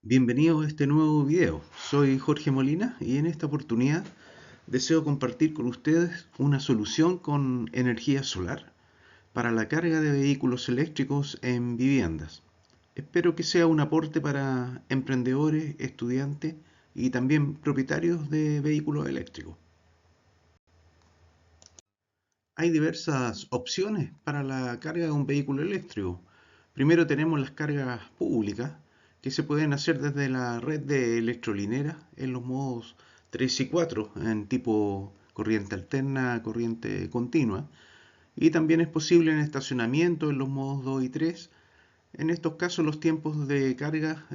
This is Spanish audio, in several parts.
Bienvenido a este nuevo video. Soy Jorge Molina y en esta oportunidad deseo compartir con ustedes una solución con energía solar para la carga de vehículos eléctricos en viviendas. Espero que sea un aporte para emprendedores, estudiantes y también propietarios de vehículos eléctricos. Hay diversas opciones para la carga de un vehículo eléctrico. Primero tenemos las cargas públicas, que se pueden hacer desde la red de electrolineras en los modos 3 y 4, en tipo corriente alterna, corriente continua. Y también es posible en estacionamiento en los modos 2 y 3. En estos casos los tiempos de carga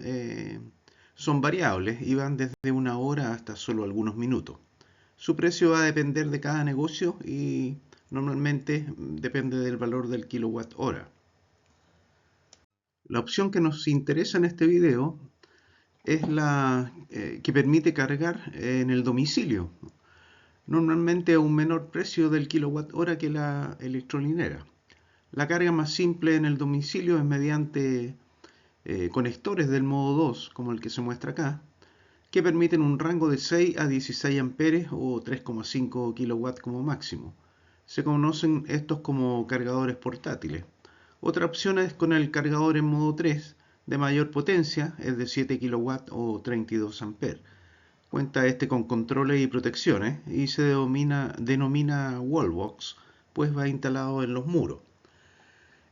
son variables y van desde una hora hasta solo algunos minutos. Su precio va a depender de cada negocio y normalmente depende del valor del kilowatt hora. La opción que nos interesa en este video es la que permite cargar en el domicilio, normalmente a un menor precio del kilowatt hora que la electrolinera. La carga más simple en el domicilio es mediante conectores del modo 2, como el que se muestra acá, que permiten un rango de 6 a 16 amperes o 3,5 kilowatts como máximo. Se conocen estos como cargadores portátiles. Otra opción es con el cargador en modo 3 de mayor potencia, es de 7 kilowatts o 32 amperes. Cuenta este con controles y protecciones y se denomina wallbox, pues va instalado en los muros.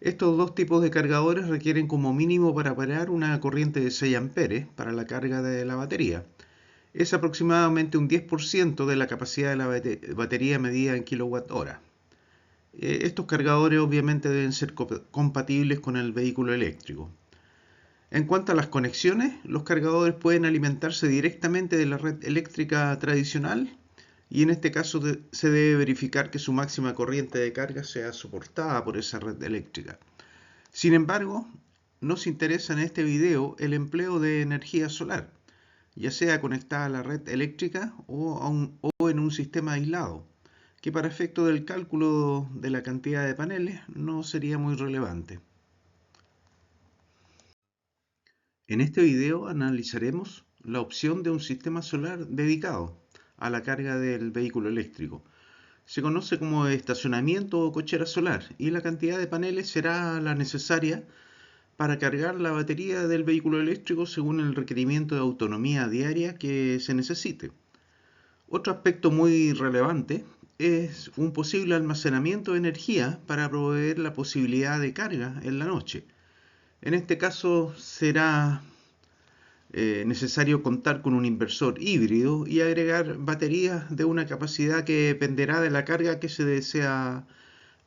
Estos dos tipos de cargadores requieren como mínimo para parar una corriente de 6 amperes para la carga de la batería. Es aproximadamente un 10% de la capacidad de la batería medida en kilowatt hora. Estos cargadores obviamente deben ser compatibles con el vehículo eléctrico. En cuanto a las conexiones, los cargadores pueden alimentarse directamente de la red eléctrica tradicional y en este caso se debe verificar que su máxima corriente de carga sea soportada por esa red eléctrica. Sin embargo, nos interesa en este video el empleo de energía solar, ya sea conectada a la red eléctrica o en un sistema aislado, que para efecto del cálculo de la cantidad de paneles no sería muy relevante. En este video analizaremos la opción de un sistema solar dedicado a la carga del vehículo eléctrico. Se conoce como estacionamiento o cochera solar y la cantidad de paneles será la necesaria para cargar la batería del vehículo eléctrico según el requerimiento de autonomía diaria que se necesite. Otro aspecto muy relevante es un posible almacenamiento de energía para proveer la posibilidad de carga en la noche. En este caso será necesario contar con un inversor híbrido y agregar baterías de una capacidad que dependerá de la carga que se desea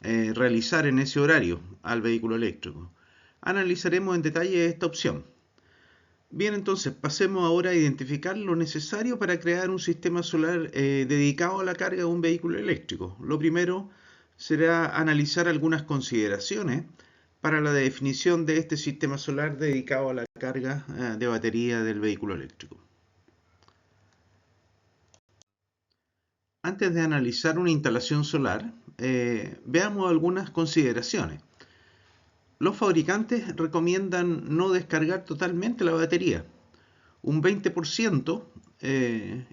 realizar en ese horario al vehículo eléctrico. Analizaremos en detalle esta opción. Bien, entonces pasemos ahora a identificar lo necesario para crear un sistema solar dedicado a la carga de un vehículo eléctrico. Lo primero será analizar algunas consideraciones para la definición de este sistema solar dedicado a la carga de batería del vehículo eléctrico. Antes de analizar una instalación solar, veamos algunas consideraciones. Los fabricantes recomiendan no descargar totalmente la batería. Un 20%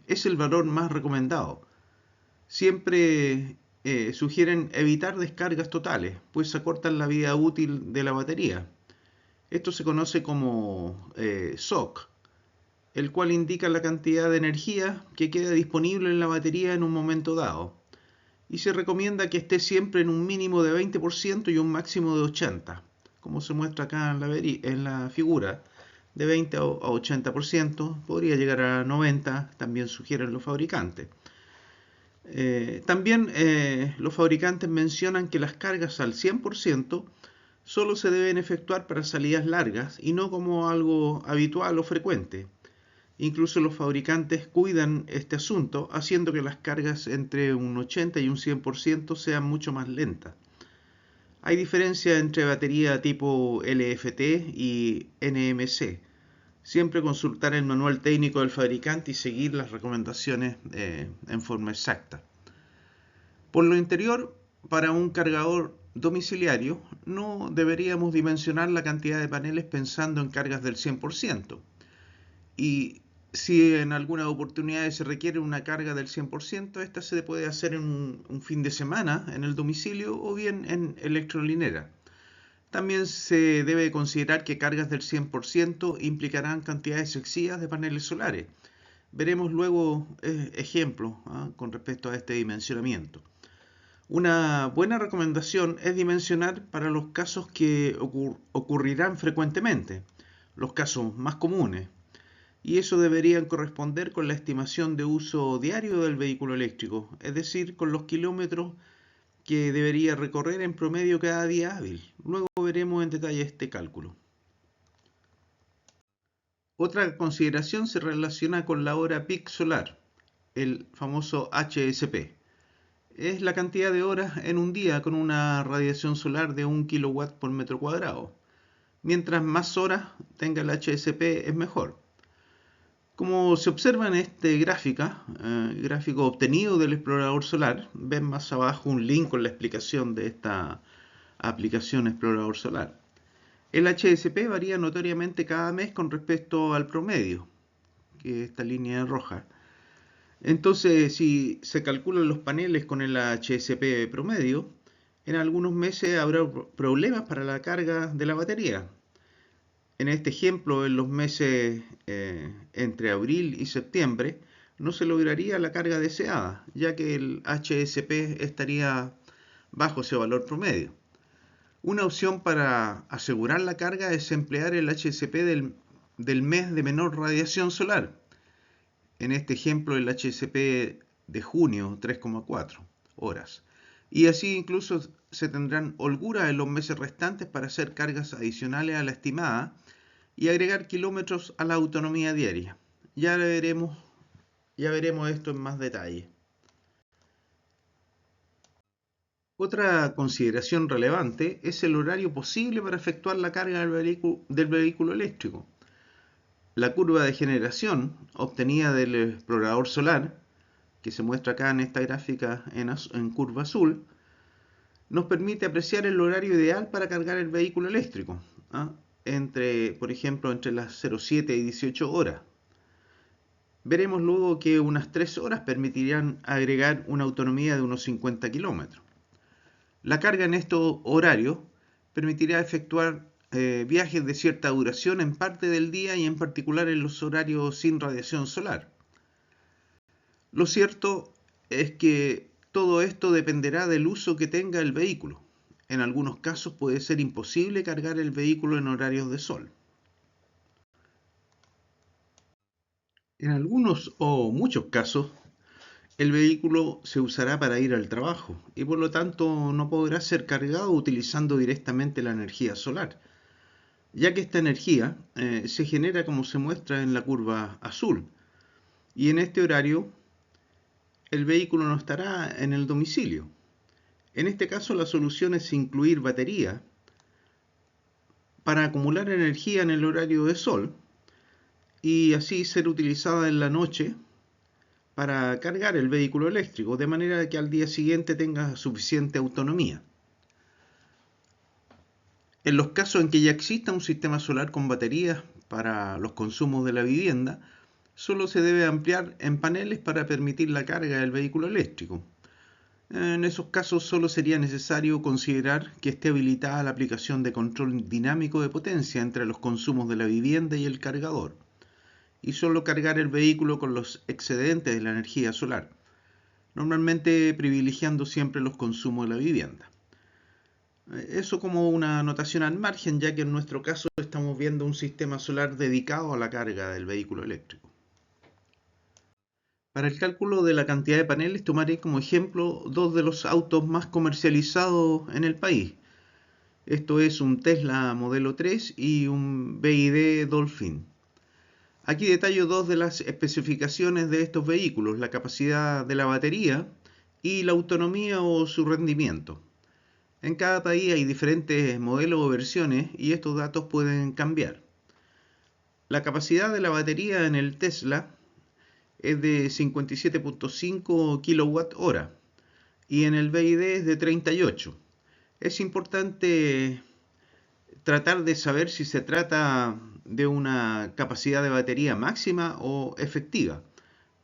es el valor más recomendado. Siempre sugieren evitar descargas totales, pues acortan la vida útil de la batería. Esto se conoce como SOC, el cual indica la cantidad de energía que queda disponible en la batería en un momento dado. Y se recomienda que esté siempre en un mínimo de 20% y un máximo de 80%, como se muestra acá en la figura. De 20 a 80%, podría llegar a 90%, también sugieren los fabricantes. También los fabricantes mencionan que las cargas al 100% solo se deben efectuar para salidas largas y no como algo habitual o frecuente. Incluso los fabricantes cuidan este asunto, haciendo que las cargas entre un 80 y un 100% sean mucho más lentas. Hay diferencia entre batería tipo LFT y NMC. Siempre consultar el manual técnico del fabricante y seguir las recomendaciones en forma exacta. Por lo interior, para un cargador domiciliario, no deberíamos dimensionar la cantidad de paneles pensando en cargas del 100%. Y si en algunas oportunidades se requiere una carga del 100%, esta se puede hacer en un fin de semana en el domicilio o bien en electrolinera. También se debe considerar que cargas del 100% implicarán cantidades excesivas de paneles solares. Veremos luego ejemplos con respecto a este dimensionamiento. Una buena recomendación es dimensionar para los casos que ocurrirán frecuentemente, los casos más comunes, y eso debería corresponder con la estimación de uso diario del vehículo eléctrico, es decir, con los kilómetros que debería recorrer en promedio cada día hábil. Luego veremos en detalle este cálculo. Otra consideración se relaciona con la hora peak solar, el famoso HSP. Es la cantidad de horas en un día con una radiación solar de 1 kilowatt por metro cuadrado. Mientras más horas tenga el HSP es mejor. Como se observa en este gráfico obtenido del explorador solar, ven más abajo un link con la explicación de esta aplicación explorador solar. El HSP varía notoriamente cada mes con respecto al promedio, que es esta línea roja. Entonces, si se calculan los paneles con el HSP promedio, en algunos meses habrá problemas para la carga de la batería. En este ejemplo, en los meses entre abril y septiembre, no se lograría la carga deseada, ya que el HSP estaría bajo ese valor promedio. Una opción para asegurar la carga es emplear el HSP del mes de menor radiación solar. En este ejemplo, el HSP de junio, 3,4 horas. Y así incluso se tendrán holguras en los meses restantes para hacer cargas adicionales a la estimada y agregar kilómetros a la autonomía diaria. Ya veremos esto en más detalle. Otra consideración relevante es el horario posible para efectuar la carga del vehículo eléctrico. La curva de generación obtenida del explorador solar, que se muestra acá en esta gráfica en curva azul, nos permite apreciar el horario ideal para cargar el vehículo eléctrico, por ejemplo, entre las 07 y 18 horas. Veremos luego que unas 3 horas permitirán agregar una autonomía de unos 50 kilómetros. La carga en estos horarios permitirá efectuar viajes de cierta duración en parte del día y en particular en los horarios sin radiación solar. Lo cierto es que todo esto dependerá del uso que tenga el vehículo. En algunos casos puede ser imposible cargar el vehículo en horarios de sol. En algunos o muchos casos, el vehículo se usará para ir al trabajo y por lo tanto no podrá ser cargado utilizando directamente la energía solar, ya que esta energía se genera como se muestra en la curva azul, y en este horario el vehículo no estará en el domicilio. En este caso la solución es incluir batería para acumular energía en el horario de sol y así ser utilizada en la noche para cargar el vehículo eléctrico, de manera que al día siguiente tenga suficiente autonomía. En los casos en que ya exista un sistema solar con baterías para los consumos de la vivienda, solo se debe ampliar en paneles para permitir la carga del vehículo eléctrico. En esos casos solo sería necesario considerar que esté habilitada la aplicación de control dinámico de potencia entre los consumos de la vivienda y el cargador, y solo cargar el vehículo con los excedentes de la energía solar, normalmente privilegiando siempre los consumos de la vivienda. Eso como una anotación al margen, ya que en nuestro caso estamos viendo un sistema solar dedicado a la carga del vehículo eléctrico. Para el cálculo de la cantidad de paneles tomaré como ejemplo dos de los autos más comercializados en el país. Esto es un Tesla Modelo 3 y un BYD Dolphin. Aquí detallo dos de las especificaciones de estos vehículos, la capacidad de la batería y la autonomía o su rendimiento. En cada país hay diferentes modelos o versiones y estos datos pueden cambiar. La capacidad de la batería en el Tesla es de 57,5 kWh y en el BYD es de 38. Es importante tratar de saber si se trata de una capacidad de batería máxima o efectiva.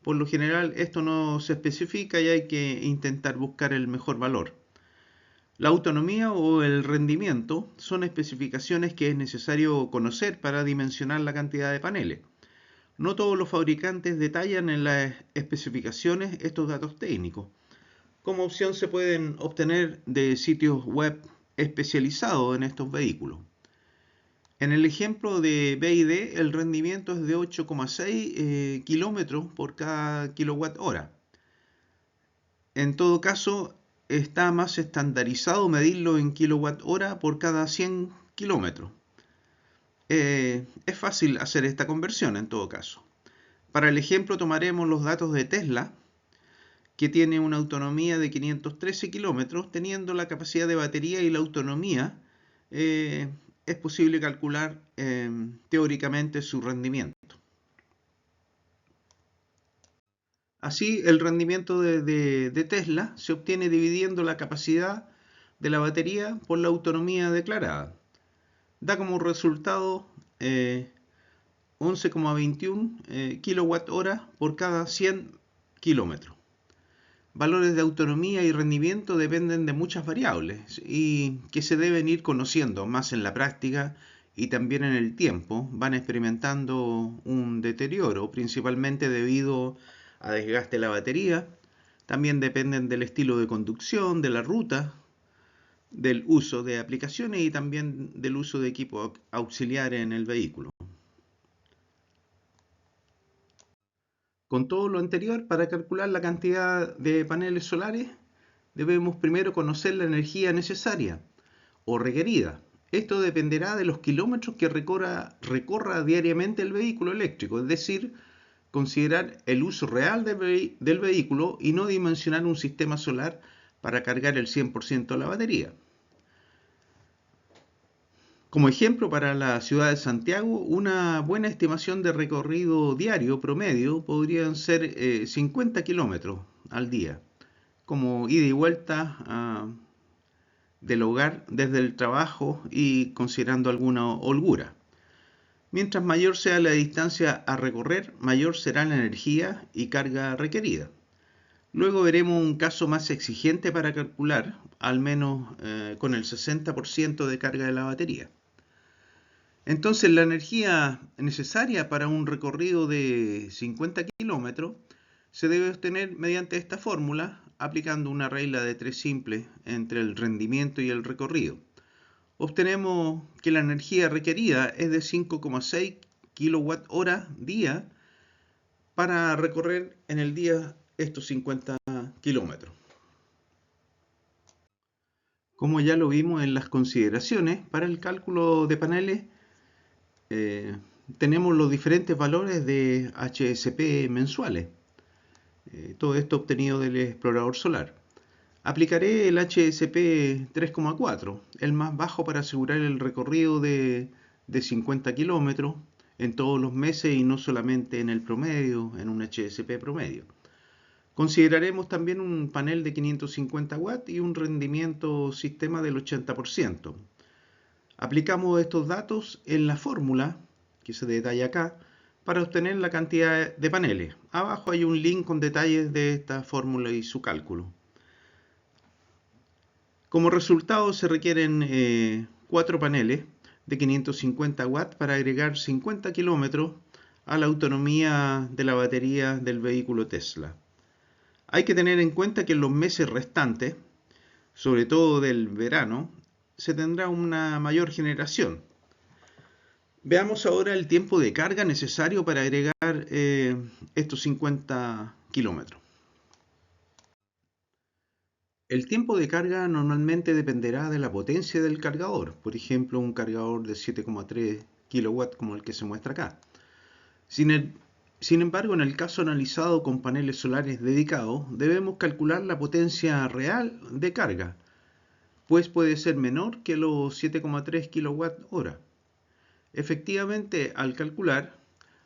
Por lo general esto no se especifica y hay que intentar buscar el mejor valor. La autonomía o el rendimiento son especificaciones que es necesario conocer para dimensionar la cantidad de paneles. No todos los fabricantes detallan en las especificaciones estos datos técnicos. Como opción se pueden obtener de sitios web especializados en estos vehículos. En el ejemplo de BYD, el rendimiento es de 8,6 kilómetros por cada kilowatt hora. En todo caso, está más estandarizado medirlo en kilowatt hora por cada 100 kilómetros. Es fácil hacer esta conversión en todo caso. Para el ejemplo tomaremos los datos de Tesla, que tiene una autonomía de 513 kilómetros, teniendo la capacidad de batería y la autonomía, es posible calcular teóricamente su rendimiento. Así, el rendimiento de Tesla se obtiene dividiendo la capacidad de la batería por la autonomía declarada. Da como resultado 11,21 kWh por cada 100 kilómetros. Valores de autonomía y rendimiento dependen de muchas variables y que se deben ir conociendo más en la práctica y también en el tiempo. Van experimentando un deterioro, principalmente debido a desgaste de la batería. También dependen del estilo de conducción, de la ruta, del uso de aplicaciones y también del uso de equipo auxiliar en el vehículo. Con todo lo anterior, para calcular la cantidad de paneles solares, debemos primero conocer la energía necesaria o requerida. Esto dependerá de los kilómetros que recorra diariamente el vehículo eléctrico, es decir, considerar el uso real del vehículo y no dimensionar un sistema solar para cargar el 100% de la batería. Como ejemplo, para la ciudad de Santiago, una buena estimación de recorrido diario promedio podrían ser 50 kilómetros al día, como ida y vuelta del hogar desde el trabajo y considerando alguna holgura. Mientras mayor sea la distancia a recorrer, mayor será la energía y carga requerida. Luego veremos un caso más exigente para calcular, al menos con el 60% de carga de la batería. Entonces, la energía necesaria para un recorrido de 50 kilómetros se debe obtener mediante esta fórmula, aplicando una regla de 3 simple entre el rendimiento y el recorrido. Obtenemos que la energía requerida es de 5,6 kWh día para recorrer en el día estos 50 kilómetros. Como ya lo vimos en las consideraciones, para el cálculo de paneles tenemos los diferentes valores de HSP mensuales. Todo esto obtenido del explorador solar. Aplicaré el HSP 3,4, el más bajo para asegurar el recorrido de 50 kilómetros en todos los meses y no solamente en el promedio, en un HSP promedio. Consideraremos también un panel de 550 watts y un rendimiento sistema del 80%. Aplicamos estos datos en la fórmula que se detalla acá para obtener la cantidad de paneles. Abajo hay un link con detalles de esta fórmula y su cálculo. Como resultado se requieren 4 paneles de 550 watts para agregar 50 kilómetros a la autonomía de la batería del vehículo Tesla. Hay que tener en cuenta que en los meses restantes, sobre todo del verano, se tendrá una mayor generación. Veamos ahora el tiempo de carga necesario para agregar estos 50 kilómetros. El tiempo de carga normalmente dependerá de la potencia del cargador, por ejemplo un cargador de 7,3 kW como el que se muestra acá. Sin embargo, en el caso analizado con paneles solares dedicados, debemos calcular la potencia real de carga, pues puede ser menor que los 7,3 kWh. Efectivamente, al calcular,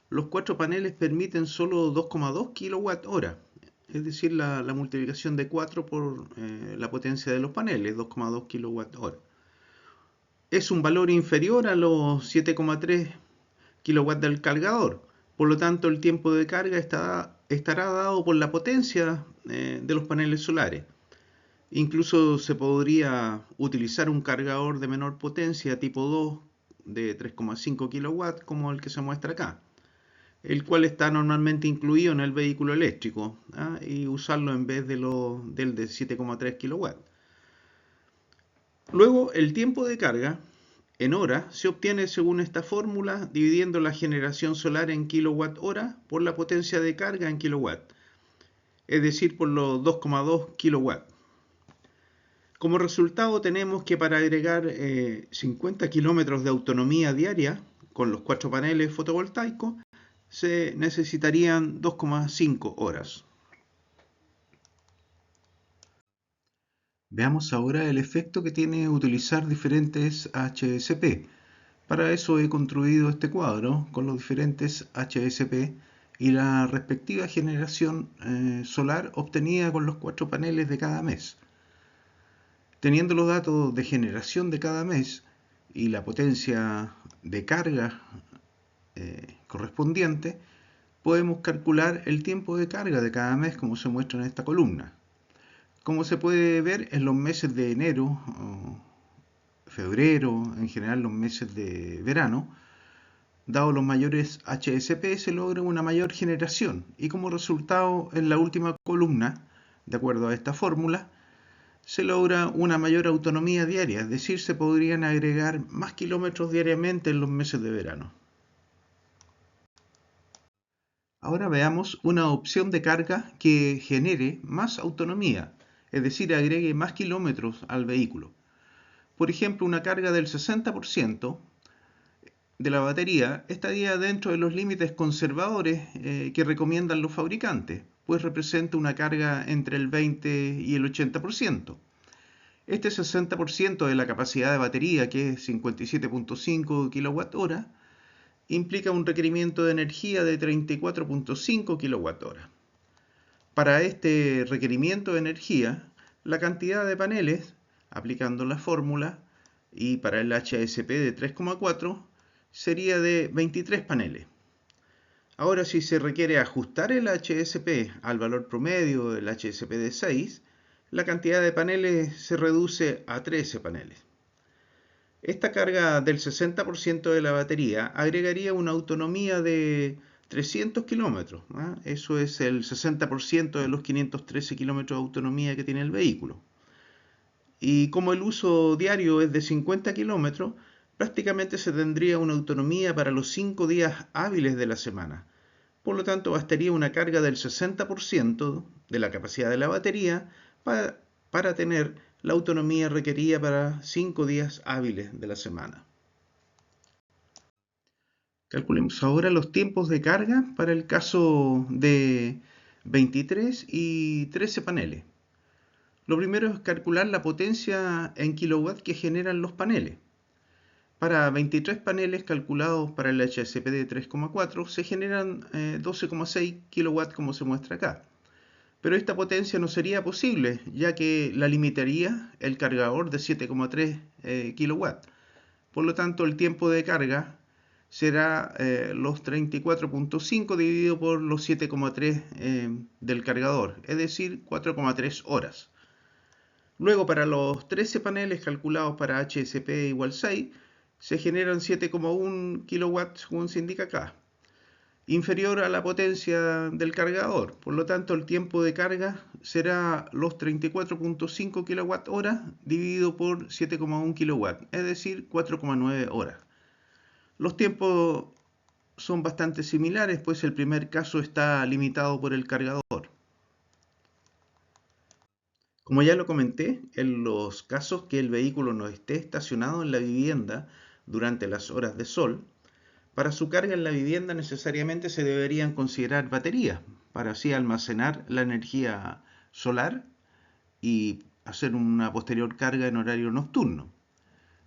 los 4 paneles permiten solo 2,2 kWh, es decir, la multiplicación de 4 por la potencia de los paneles, 2,2 kWh. es un valor inferior a los 7,3 kilowatts del cargador. Por lo tanto, el tiempo de carga estará dado por la potencia de los paneles solares. Incluso se podría utilizar un cargador de menor potencia tipo 2 de 3,5 kilowatts como el que se muestra acá, el cual está normalmente incluido en el vehículo eléctrico, y usarlo en vez del de 7,3 kilowatts. Luego, el tiempo de carga en horas se obtiene según esta fórmula, dividiendo la generación solar en kilowatt hora por la potencia de carga en kilowatt, es decir, por los 2,2 kilowatts. Como resultado tenemos que para agregar 50 kilómetros de autonomía diaria con los 4 paneles fotovoltaicos se necesitarían 2,5 horas. Veamos ahora el efecto que tiene utilizar diferentes HSP. Para eso he construido este cuadro con los diferentes HSP y la respectiva generación solar obtenida con los 4 paneles de cada mes. Teniendo los datos de generación de cada mes y la potencia de carga correspondiente, podemos calcular el tiempo de carga de cada mes como se muestra en esta columna. Como se puede ver, en los meses de enero, febrero, en general los meses de verano, dado los mayores HSP, se logra una mayor generación y como resultado en la última columna, de acuerdo a esta fórmula, se logra una mayor autonomía diaria, es decir, se podrían agregar más kilómetros diariamente en los meses de verano. Ahora veamos una opción de carga que genere más autonomía, es decir, agregue más kilómetros al vehículo. Por ejemplo, una carga del 60% de la batería estaría dentro de los límites conservadores que recomiendan los fabricantes, pues representa una carga entre el 20 y el 80%. Este 60% de la capacidad de batería, que es 57,5 kWh, implica un requerimiento de energía de 34,5 kWh. Para este requerimiento de energía, la cantidad de paneles, aplicando la fórmula, y para el HSP de 3,4, sería de 23 paneles. Ahora, si se requiere ajustar el HSP al valor promedio del HSP de 6, la cantidad de paneles se reduce a 13 paneles. Esta carga del 60% de la batería agregaría una autonomía de 300 kilómetros. Eso es el 60% de los 513 kilómetros de autonomía que tiene el vehículo. Y como el uso diario es de 50 kilómetros, prácticamente se tendría una autonomía para los 5 días hábiles de la semana. Por lo tanto, bastaría una carga del 60% de la capacidad de la batería para tener la autonomía requerida para 5 días hábiles de la semana. Calculemos ahora los tiempos de carga para el caso de 23 y 13 paneles. Lo primero es calcular la potencia en kilowatts que generan los paneles. Para 23 paneles calculados para el HSP de 3,4 se generan 12,6 kilowatts como se muestra acá. Pero esta potencia no sería posible, ya que la limitaría el cargador de 7,3 kilowatts. Por lo tanto, el tiempo de carga será los 34,5 dividido por los 7,3 del cargador, es decir, 4,3 horas. Luego, para los 13 paneles calculados para HSP igual 6, se generan 7,1 kilowatts, según se indica acá, inferior a la potencia del cargador. Por lo tanto, el tiempo de carga será los 34,5 kWh dividido por 7,1 kW, es decir, 4,9 horas. Los tiempos son bastante similares, pues el primer caso está limitado por el cargador. Como ya lo comenté, en los casos que el vehículo no esté estacionado en la vivienda durante las horas de sol, para su carga en la vivienda necesariamente se deberían considerar baterías, para así almacenar la energía solar y hacer una posterior carga en horario nocturno.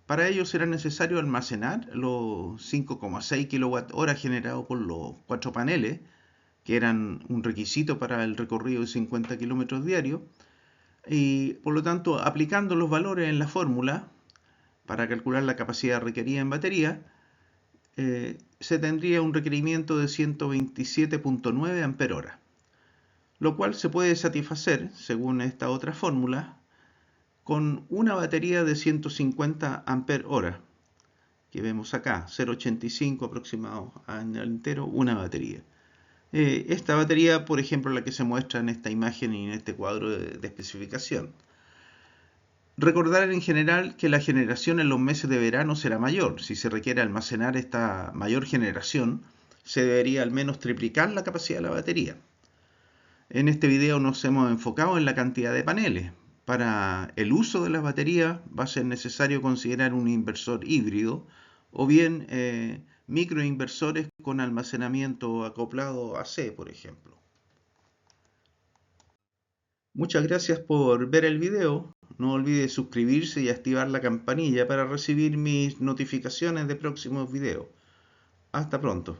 Para ello será necesario almacenar los 5,6 kWh generados por los 4 paneles, que eran un requisito para el recorrido de 50 kilómetros diarios, y por lo tanto aplicando los valores en la fórmula para calcular la capacidad requerida en batería, se tendría un requerimiento de 127.9 Ah, lo cual se puede satisfacer, según esta otra fórmula, con una batería de 150 Ah, que vemos acá, 0,85 aproximado al entero, una batería. Esta batería, por ejemplo, la que se muestra en esta imagen y en este cuadro de especificación. Recordar en general que la generación en los meses de verano será mayor. Si se requiere almacenar esta mayor generación, se debería al menos triplicar la capacidad de la batería. En este video nos hemos enfocado en la cantidad de paneles. Para el uso de las baterías va a ser necesario considerar un inversor híbrido o bien microinversores con almacenamiento acoplado AC, por ejemplo. Muchas gracias por ver el video. No olvide suscribirse y activar la campanilla para recibir mis notificaciones de próximos videos. Hasta pronto.